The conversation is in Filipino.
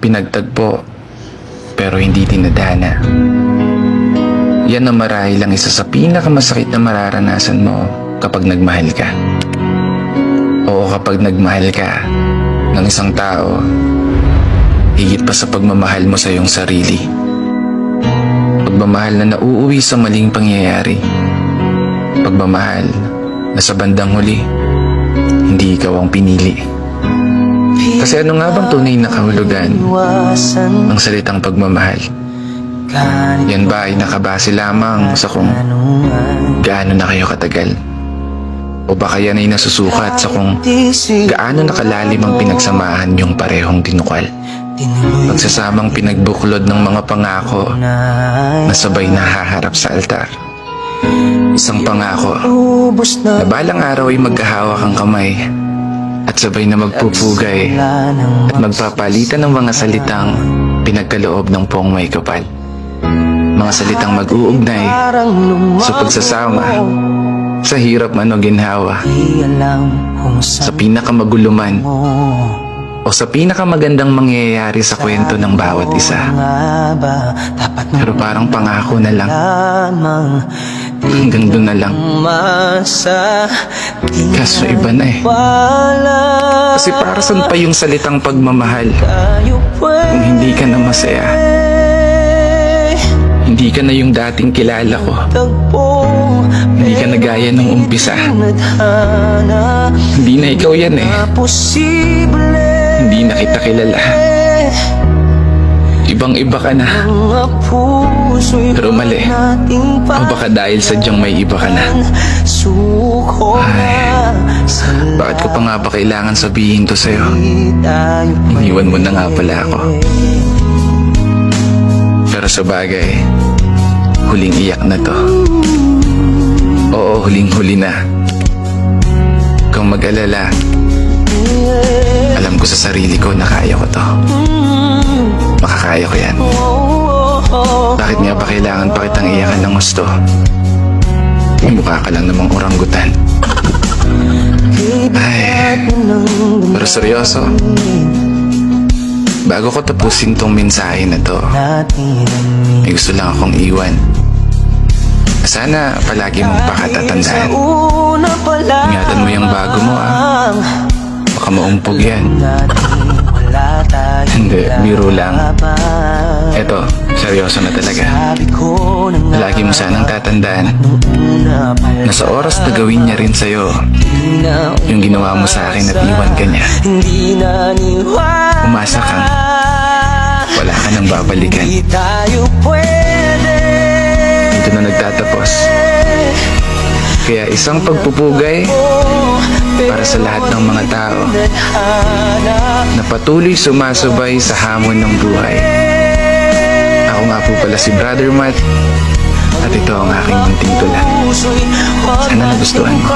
pinagtagpo pero hindi dinadana. Yan ang marahil ang isa sa pinakamasakit na mararanasan mo kapag nagmahal ka. Oo, kapag nagmahal ka ng isang tao, higit pa sa pagmamahal mo sa iyong sarili. Pagmamahal na nauuwi sa maling pangyayari. Pagmamahal na sa bandang huli, hindi ikaw ang pinili. Kasi ano nga bang tunay na kahulugan ng salitang pagmamahal? Yan ba ay nakabase lamang sa kung gaano na kayo katagal? O baka yan ay nasusukat sa kung gaano nakalalim ang pinagsamahan niyong parehong dinukal? Pagsasamang pinagbuklod ng mga pangako na sabay nahaharap sa altar. Isang pangako na balang araw ay magkahawak ang kamay at sabay na magpupugay at magpapalitan ng mga salitang pinagkaloob ng puong may kapal. Mga salitang mag-uugnay sa pagsasama, sa hirap man o ginhawa, sa pinakamaguluman o sa pinakamagandang mangyayari sa kwento ng bawat isa. Pero parang pangako na lang. Hanggang doon na lang. Kaso iba na eh. Kasi para saan pa yung salitang pagmamahal kung hindi ka na masaya? Hindi ka na yung dating kilala ko. Hindi ka na gaya nung umpisa. Hindi na ikaw yan eh. Hindi na kita kilala. Ibang-iba ka na. Pero mali. O baka dahil sadyang may iba ka na. Ay, bakit ko pa nga ba kailangan sabihin to sa'yo? Iniwan mo na nga pala ako. Pero sa bagay, huling iyak na to. Oo, huling-huli na. Kung mag-alala, alam ko sa sarili ko na kaya ko to. Makakaya ko yan. Bakit nga ba kailangan pa kitang iyakan ng gusto? May mukha ka lang namang oranggutan. Ay, pero seryoso, bago ko tapusin tong mensahe na to, may gusto lang akong iwan. Sana palagi mong pakatatandaan. Ingatan mo yung bago mo baka maumpog yan. Hindi, biro lang. Eto, seryoso na talaga. Lagi mo sanang tatandaan na sa oras na gawin niya rin sa'yo yung ginawa mo sa akin at iwan ka niya, umasa kang wala ka nang babalikan. Dito na nagtatapos. Kaya isang pagpupugay para sa lahat ng mga tao na patuloy sumasabay sa hamon ng buhay. Ako nga po pala si Brother Matt at ito ang aking munting tula. Sana nagustuhan mo.